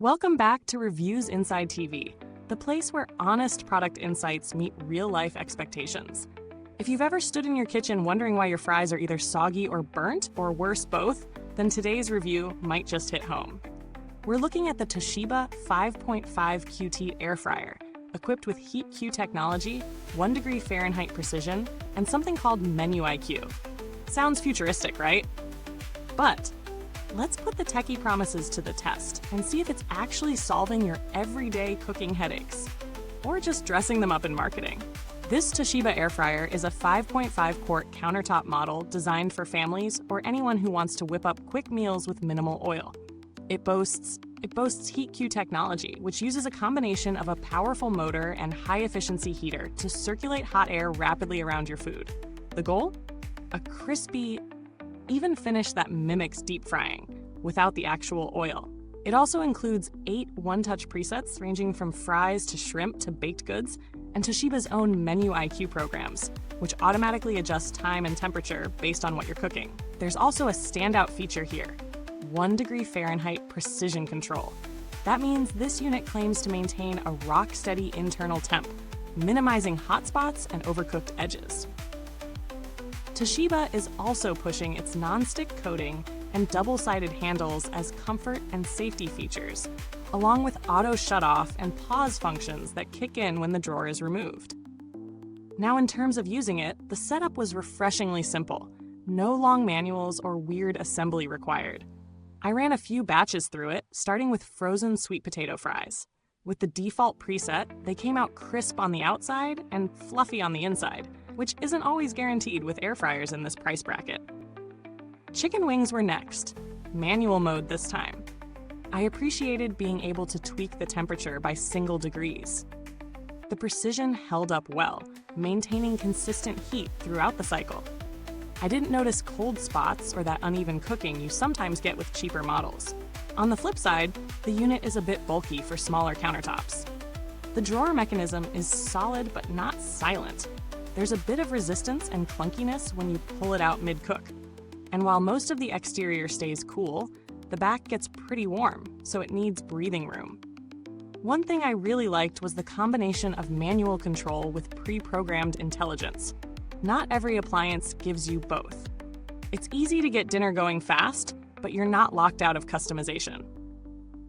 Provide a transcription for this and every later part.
Welcome back to Reviews Inside TV, the place where honest product insights meet real-life expectations. If you've ever stood in your kitchen wondering why your fries are either soggy or burnt, or worse, both, then today's review might just hit home. We're looking at the Toshiba 5.5 QT air fryer, equipped with Heat Q technology, 1 degree Fahrenheit precision, and something called Menu IQ. Sounds futuristic, right? But let's put the techie promises to the test and see if it's actually solving your everyday cooking headaches, or just dressing them up in marketing. This Toshiba air fryer is a 5.5 quart countertop model designed for families or anyone who wants to whip up quick meals with minimal oil. It boasts Heat Q technology, which uses a combination of a powerful motor and high-efficiency heater to circulate hot air rapidly around your food. The goal? A crispy, even finish that mimics deep frying, without the actual oil. It also includes 8 one-touch presets ranging from fries to shrimp to baked goods, and Toshiba's own Menu IQ programs, which automatically adjust time and temperature based on what you're cooking. There's also a standout feature here: 1 degree Fahrenheit precision control. That means this unit claims to maintain a rock-steady internal temp, minimizing hot spots and overcooked edges. Toshiba is also pushing its non-stick coating and double-sided handles as comfort and safety features, along with auto shut-off and pause functions that kick in when the drawer is removed. Now, in terms of using it, the setup was refreshingly simple. No long manuals or weird assembly required. I ran a few batches through it, starting with frozen sweet potato fries. With the default preset, they came out crisp on the outside and fluffy on the inside, which isn't always guaranteed with air fryers in this price bracket. Chicken wings were next, manual mode this time. I appreciated being able to tweak the temperature by single degrees. The precision held up well, maintaining consistent heat throughout the cycle. I didn't notice cold spots or that uneven cooking you sometimes get with cheaper models. On the flip side, the unit is a bit bulky for smaller countertops. The drawer mechanism is solid but not silent. There's a bit of resistance and clunkiness when you pull it out mid-cook. And while most of the exterior stays cool, the back gets pretty warm, so it needs breathing room. One thing I really liked was the combination of manual control with pre-programmed intelligence. Not every appliance gives you both. It's easy to get dinner going fast, but you're not locked out of customization.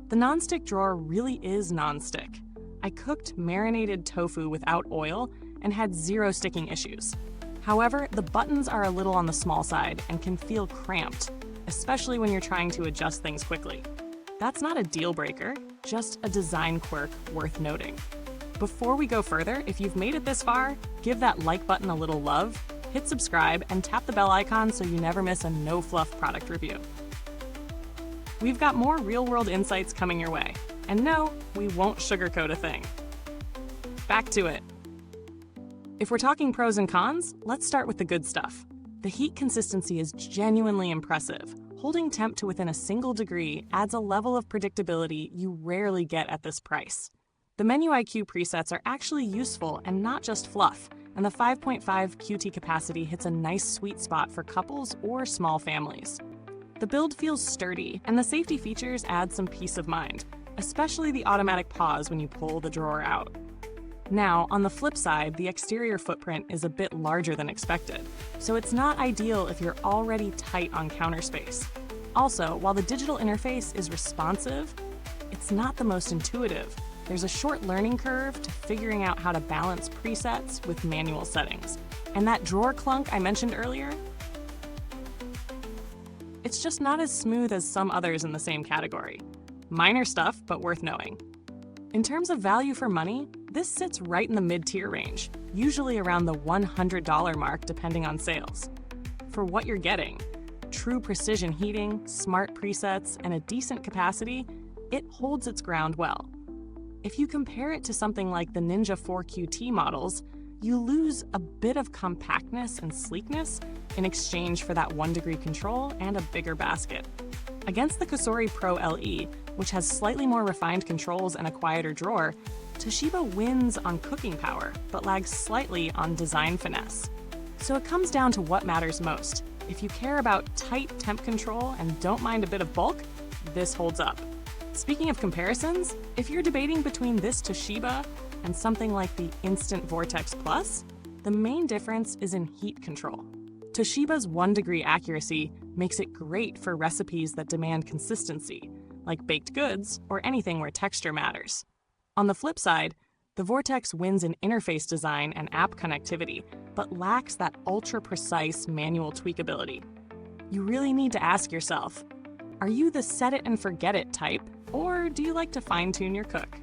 The nonstick drawer really is nonstick. I cooked marinated tofu without oil and had 0 sticking issues. However, the buttons are a little on the small side and can feel cramped, especially when you're trying to adjust things quickly. That's not a deal breaker, just a design quirk worth noting. Before we go further, if you've made it this far, give that like button a little love, hit subscribe, and tap the bell icon so you never miss a no-fluff product review. We've got more real-world insights coming your way. And no, we won't sugarcoat a thing. Back to it. If we're talking pros and cons, let's start with the good stuff. The heat consistency is genuinely impressive. Holding temp to within a single degree adds a level of predictability you rarely get at this price. The Menu IQ presets are actually useful and not just fluff, and the 5.5 QT capacity hits a nice sweet spot for couples or small families. The build feels sturdy, and the safety features add some peace of mind, especially the automatic pause when you pull the drawer out. Now, on the flip side, the exterior footprint is a bit larger than expected, so it's not ideal if you're already tight on counter space. Also, while the digital interface is responsive, it's not the most intuitive. There's a short learning curve to figuring out how to balance presets with manual settings. And that drawer clunk I mentioned earlier? It's just not as smooth as some others in the same category. Minor stuff, but worth knowing. In terms of value for money, this sits right in the mid-tier range, usually around the $100 mark depending on sales. For what you're getting, true precision heating, smart presets, and a decent capacity, it holds its ground well. If you compare it to something like the Ninja 4 QT models, you lose a bit of compactness and sleekness in exchange for that 1 degree control and a bigger basket. Against the Cosori Pro LE, which has slightly more refined controls and a quieter drawer, Toshiba wins on cooking power, but lags slightly on design finesse. So it comes down to what matters most. If you care about tight temp control and don't mind a bit of bulk, this holds up. Speaking of comparisons, if you're debating between this Toshiba and something like the Instant Vortex Plus, the main difference is in heat control. Toshiba's 1-degree accuracy makes it great for recipes that demand consistency, like baked goods or anything where texture matters. On the flip side, the Vortex wins in interface design and app connectivity, but lacks that ultra-precise manual tweakability. You really need to ask yourself, are you the set-it-and-forget-it type, or do you like to fine-tune your cook?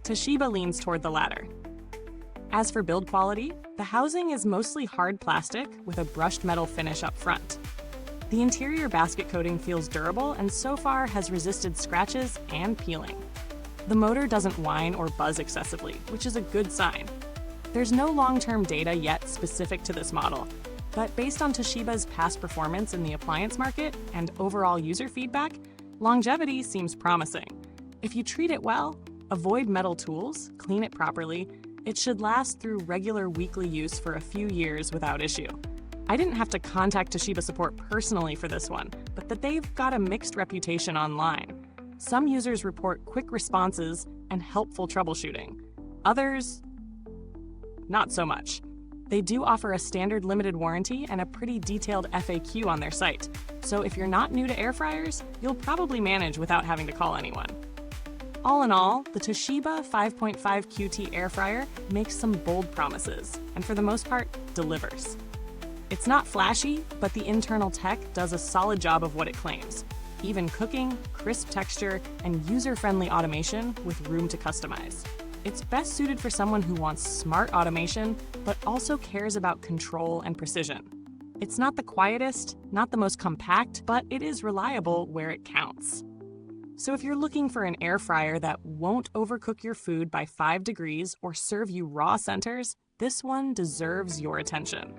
Toshiba leans toward the latter. As for build quality, the housing is mostly hard plastic with a brushed metal finish up front. The interior basket coating feels durable and so far has resisted scratches and peeling. The motor doesn't whine or buzz excessively, which is a good sign. There's no long-term data yet specific to this model, but based on Toshiba's past performance in the appliance market and overall user feedback, longevity seems promising. If you treat it well, avoid metal tools, clean it properly, it should last through regular weekly use for a few years without issue. I didn't have to contact Toshiba support personally for this one, but that they've got a mixed reputation online. Some users report quick responses and helpful troubleshooting. Others, not so much. They do offer a standard limited warranty and a pretty detailed FAQ on their site, so if you're not new to air fryers, you'll probably manage without having to call anyone. All in all, the Toshiba 5.5 QT air fryer makes some bold promises, and for the most part, delivers. It's not flashy, but the internal tech does a solid job of what it claims. Even cooking, crisp texture, and user-friendly automation with room to customize. It's best suited for someone who wants smart automation, but also cares about control and precision. It's not the quietest, not the most compact, but it is reliable where it counts. So if you're looking for an air fryer that won't overcook your food by 5 degrees or serve you raw centers, this one deserves your attention.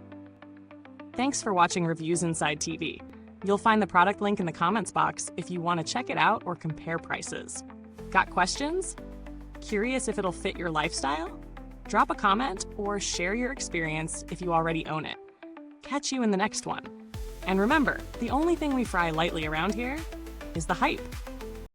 Thanks for watching Reviews Inside TV. You'll find the product link in the comments box if you want to check it out or compare prices. Got questions? Curious if it'll fit your lifestyle? Drop a comment or share your experience if you already own it. Catch you in the next one. And remember, the only thing we fry lightly around here is the hype.